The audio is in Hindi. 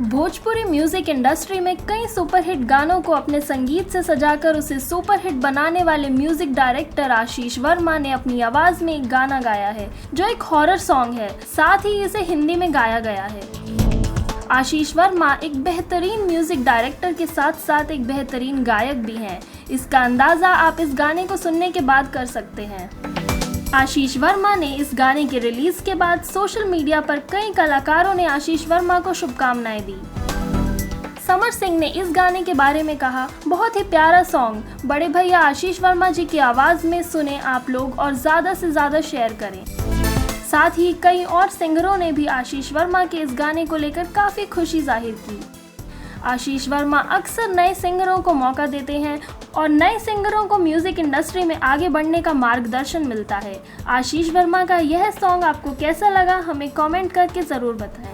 भोजपुरी म्यूजिक इंडस्ट्री में कई सुपरहिट गानों को अपने संगीत से सजाकर उसे सुपरहिट बनाने वाले म्यूजिक डायरेक्टर आशीष वर्मा ने अपनी आवाज में एक गाना गाया है जो एक हॉरर सॉन्ग है। साथ ही इसे हिंदी में गाया गया है। आशीष वर्मा एक बेहतरीन म्यूजिक डायरेक्टर के साथ साथ एक बेहतरीन गायक भी हैं। इसका अंदाजा आप इस गाने को सुनने के बाद कर सकते हैं। आशीष वर्मा ने इस गाने के रिलीज के बाद सोशल मीडिया पर कई कलाकारों ने आशीष वर्मा को शुभकामनाएं दी। समर सिंह ने इस गाने के बारे में कहा, बहुत ही प्यारा सॉन्ग, बड़े भैया आशीष वर्मा जी की आवाज़ में सुने आप लोग और ज़्यादा से ज़्यादा शेयर करें। साथ ही कई और सिंगरों ने भी आशीष वर्मा के इस गाने को लेकर काफ़ी खुशी जाहिर की। आशीष वर्मा अक्सर नए सिंगरों को मौका देते हैं और नए सिंगरों को म्यूजिक इंडस्ट्री में आगे बढ़ने का मार्गदर्शन मिलता है। आशीष वर्मा का यह सॉन्ग आपको कैसा लगा, हमें कमेंट करके ज़रूर बताएं।